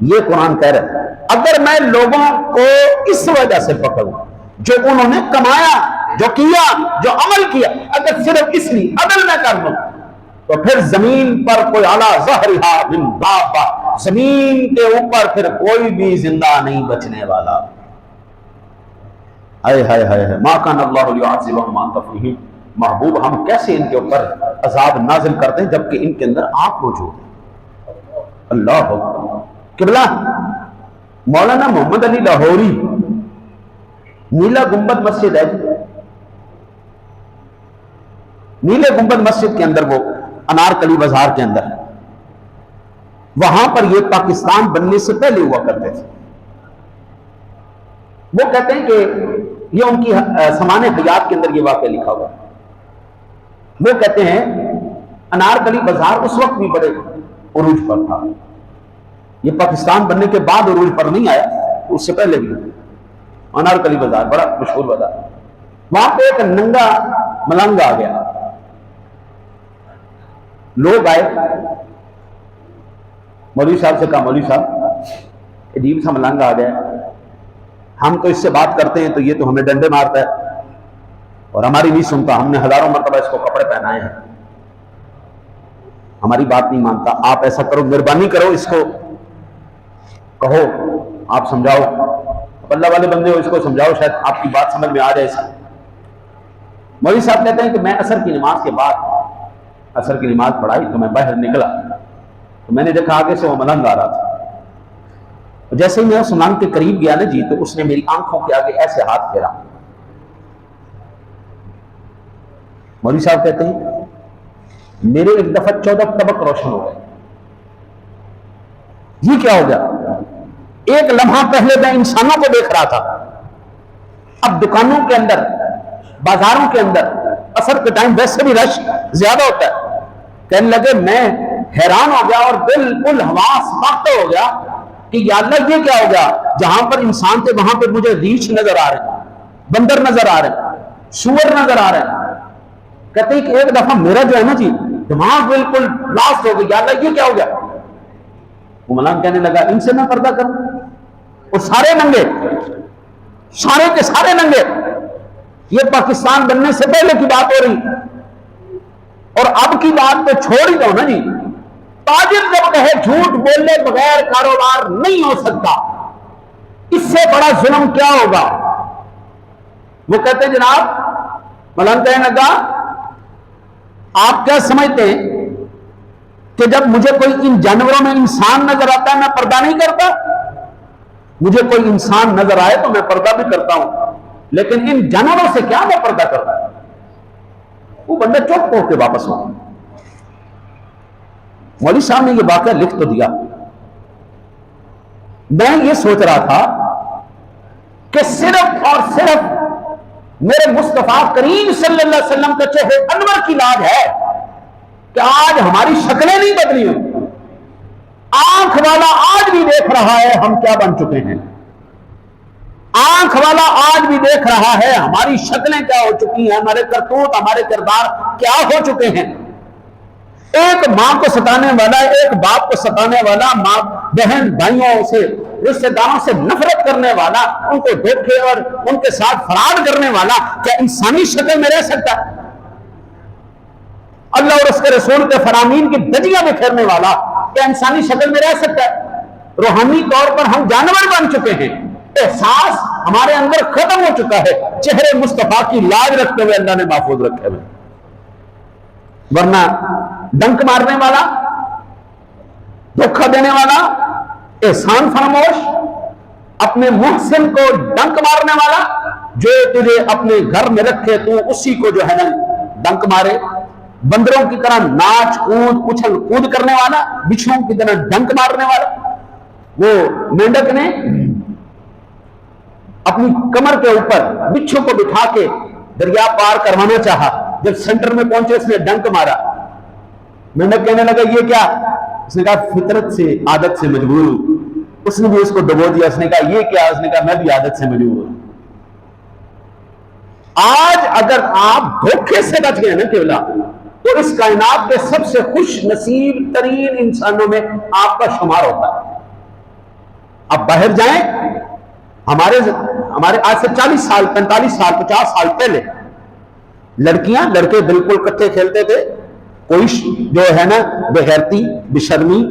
یہ قرآن کہہ رہا ہے اگر میں لوگوں کو اس وجہ سے پکڑوں جو انہوں نے کمایا، جو کیا، جو عمل کیا، اگر صرف اس لیے عدل میں کر لوں تو پھر زمین پر کوئی اعلیٰ ظہرہا من دابہ، زمین کے اوپر پھر کوئی بھی زندہ نہیں بچنے والا۔ ہائے ہائے ہائے ما کان اللہ لیعذبہم وانت فیہم، محبوب ہم کیسے ان کے اوپر عذاب نازل کرتے ہیں جبکہ ان کے اندر آپ موجود ہیں۔ اللہ اکبر۔ قبلہ مولانا محمد علی لاہوری نیلا گنبد مسجد ہے جی، نیلے گنبد مسجد کے اندر، وہ انارکلی بازار کے اندر، وہاں پر یہ پاکستان بننے سے پہلے ہوا کرتے تھے۔ وہ کہتے ہیں کہ یہ ان کی سمان حیات کے اندر یہ واقعہ لکھا ہوا ہے۔ وہ کہتے ہیں انارکلی بازار اس وقت بھی بڑے عروج پر تھا، یہ پاکستان بننے کے بعد عروج پر نہیں آیا، اس سے پہلے بھی انارکلی بازار بڑا مشہور بازار۔ وہاں پہ ایک ننگا ملنگ آ گیا، لوگ آئے، مولوی صاحب سے کہا مولوی صاحب عجیب سا ملنگ آ گیا، ہم تو اس سے بات کرتے ہیں تو یہ تو ہمیں ڈنڈے مارتا ہے اور ہماری نہیں سنتا، ہم نے ہزاروں مرتبہ اس کو کپڑے پہنائے ہیں، ہماری بات نہیں مانتا، آپ ایسا کرو، مہربانی کرو، اس کو کہو، آپ سمجھاؤ، اللہ والے بندے ہو، اس کو سمجھاؤ، شاید آپ کی بات سمجھ میں آ جائے۔ مولوی صاحب کہتے ہیں کہ میں عصر کی نماز کے بعد عصر کی نماز پڑھائی تو میں باہر نکلا تو میں نے دیکھا آگے سے وہ ملنگ آ رہا تھا، جیسے ہی میں اس ملنگ کے قریب گیا نا جی تو اس نے میری آنکھوں کے آگے ایسے ہاتھ پھیرا۔ مولوی صاحب کہتے ہیں میرے ایک دفعہ 14 طبق روشن ہو گئے، یہ کیا ہو گیا؟ ایک لمحہ پہلے میں انسانوں کو دیکھ رہا تھا، اب دکانوں کے اندر، بازاروں کے اندر عصر کے ٹائم ویسے بھی رش زیادہ ہوتا ہے، کہنے لگے میں حیران ہو گیا اور بالکل حواس مات ہو گیا کہ یا اللہ یہ کیا ہو گیا، جہاں پر انسان تھے وہاں پہ مجھے ریچھ نظر آ رہے ہیں، بندر نظر آ رہے ہیں، سور نظر آ رہے ہیں۔ کہتے ہیں کہ ایک دفعہ میرا جو ہے نا جی دماغ بالکل بلاسٹ ہو گئی، یا اللہ یہ کیا ہو گیا؟ وہ ملنگ کہنے لگا ان سے میں پردہ کروں، اور سارے ننگے، سارے کے سارے ننگے، یہ پاکستان بننے سے پہلے کی بات ہو رہی، اور اب کی بات تو چھوڑ ہی دو نا جی، تاجر جب کہے جھوٹ بولنے بغیر کاروبار نہیں ہو سکتا، اس سے بڑا ظلم کیا ہوگا؟ وہ کہتے ہیں جناب، ملنگ کہنے لگا آپ کیا سمجھتے ہیں کہ جب مجھے کوئی ان جانوروں میں انسان نظر آتا ہے میں پردہ نہیں کرتا؟ مجھے کوئی انسان نظر آئے تو میں پردہ بھی کرتا ہوں، لیکن ان جانوروں سے کیا میں پردہ کرتا ہوں؟ وہ بندہ چپ ہو کے واپس ہو۔ مولوی صاحب نے یہ واقعہ لکھ تو دیا، میں یہ سوچ رہا تھا کہ صرف اور صرف میرے مصطفیٰ کریم صلی اللہ علیہ وسلم کے چہرے انور کی لاج ہے کہ آج ہماری شکلیں نہیں بدلی ہوئی، آنکھ والا آج بھی دیکھ رہا ہے ہم کیا بن چکے ہیں، آنکھ والا آج بھی دیکھ رہا ہے ہماری شکلیں کیا ہو چکی ہیں، ہمارے کرتوت، ہمارے کردار کیا ہو چکے ہیں۔ ایک ماں کو ستانے والا، ایک باپ کو ستانے والا، ماں بہن بھائیوں سے، رشتہ داروں سے نفرت کرنے والا، ان کو دھوکے اور ان کے ساتھ فراڈ کرنے والا کیا انسانی شکل میں رہ سکتا ہے؟ اللہ اور اس کے رسول کے فرامین کی دجیاں بکھیرنے والا کیا انسانی شکل میں رہ سکتا ہے؟ روحانی طور پر ہم جانور بن چکے ہیں، احساس ہمارے اندر ختم ہو چکا ہے، چہرے مصطفیٰ کی لاج رکھتے ہوئے اللہ نے محفوظ رکھے ہوئے، ورنہ ڈنک مارنے والا، دھوکہ دینے والا، احسان فراموش، اپنے محسن کو ڈنک مارنے والا، جو تجھے اپنے گھر میں رکھے تو اسی کو جو ہے نا ڈنک مارے، بندروں کی طرح ناچ کود اچھل کود کرنے والا، بچھوؤں کی طرح ڈنک مارنے والا۔ وہ مینڈک نے اپنی کمر کے اوپر بچھو کو بٹھا کے دریا پار کروانا چاہا، جب سینٹر میں پہنچے اس نے ڈنک مارا، مینڈک کہنے لگا یہ کیا؟ اس نے کہا فطرت سے، عادت سے مجبور ہوں۔ اس نے بھی اس کو ڈبو دیا، اس نے کہا یہ کیا؟ اس نے کہا میں بھی عادت سے مجبور ہوں۔ آج اگر آپ دھوکے سے بچ گئے نا کیولا، تو اس کائنات کے سب سے خوش نصیب ترین انسانوں میں آپ کا شمار ہوتا ہے۔ اب باہر جائیں، ہمارے آج سے 40 سال 45 سال 50 سال پہلے لڑکیاں لڑکے بالکل کٹھے کھیلتے تھے، کوئی جو ہے نا بغیرتی بشرمی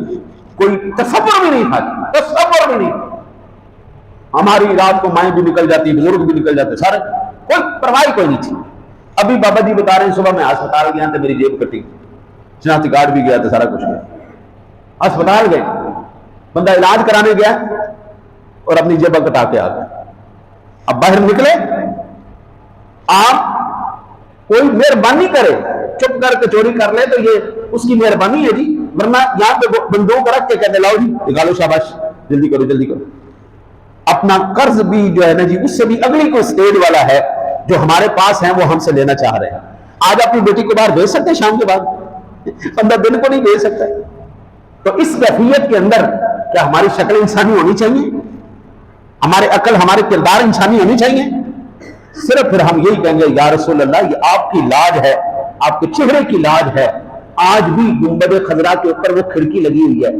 کوئی تصور بھی نہیں تھا، تصور بھی نہیں تھا۔ ہماری رات کو مائیں بھی نکل جاتی، بزرگ بھی نکل جاتے، سارے کوئی پرواہ کوئی نہیں تھی۔ ابھی بابا جی بتا رہے ہیں صبح میں ہسپتال گیا تو میری جیب کٹی، شناختی کارڈ بھی گیا تو سارا کچھ گیا۔ ہسپتال گئے، بندہ علاج کرانے گیا اور اپنی جیب کٹا کے آ گیا۔ اب باہر نکلے، آپ کوئی مہربانی کرے چپ کر کے چوری کر لے تو یہ اس کی مہربانی ہے جی، ورنہ یہاں پہ بندوق رکھ کے کہتے لاؤ جی نکالو، شاباش جلدی کرو جلدی کرو۔ اپنا قرض بھی جو ہے نا جی اس سے بھی اگلی کوئی سٹیج والا ہے جو ہمارے پاس ہیں، وہ ہم سے لینا چاہ رہے ہیں۔ آج اپنی بیٹی کو باہر بھیج سکتے ہیں شام کے بعد، بندہ دن کو نہیں بھیج سکتا۔ تو اس کیفیت کے اندر کیا ہماری شکل انسانی ہونی چاہیے، ہمارے عقل ہمارے کردار انسانی ہونی چاہیے؟ صرف پھر ہم یہی کہیں گے یا رسول اللہ یہ آپ کی لاج ہے، آپ کے چہرے کی لاج ہے۔ آج بھی گنبد خضرا کے اوپر وہ کھڑکی لگی ہوئی ہے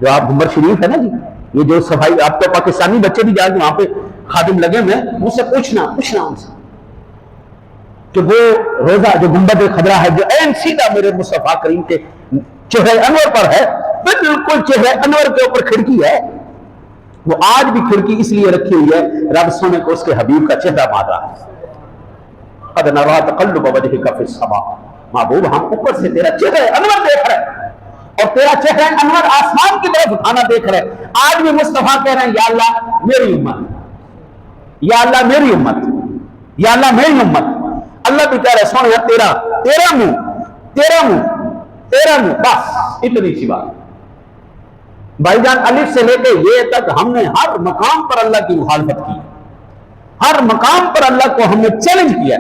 جو آپ گنبد شریف ہے نا جی، یہ جو صفائی آپ تو پاکستانی بچے بھی جا کے وہاں پہ خادم لگے ہوئے، مجھ سے پوچھنا ان سے کہ وہ روزہ جو گنبد خضرا ہے جو این سیدھا میرے مصطفیٰ کریم کے چہرے انور پر ہے، بالکل چہرے انور کے اوپر کھڑکی ہے، وہ آج بھی کھڑکی اس لیے رکھی ہوئی ہے رب سونے کو اس کے حبیب کا چہرہ مار رہا ہے۔ قد نرى تقلب وجهك في السماء، محبوب ہم اوپر سے تیرا چہرہ انور دیکھ رہے ہیں اور تیرا چہرہ انور آسمان کی طرف اٹھانا دیکھ رہے ہیں۔ آج بھی مصطفیٰ کہہ رہے ہیں یا اللہ میری امت، یا اللہ میری امت، یا اللہ میری امت۔ اللہ بھی کہہ رہے سونے تیرا منہ بس اتنی سی بات۔ بھائی جان الف سے لے کے یہ تک ہم نے ہر مقام پر اللہ کی مخالفت کی، ہر مقام پر اللہ کو ہم نے چیلنج کیا۔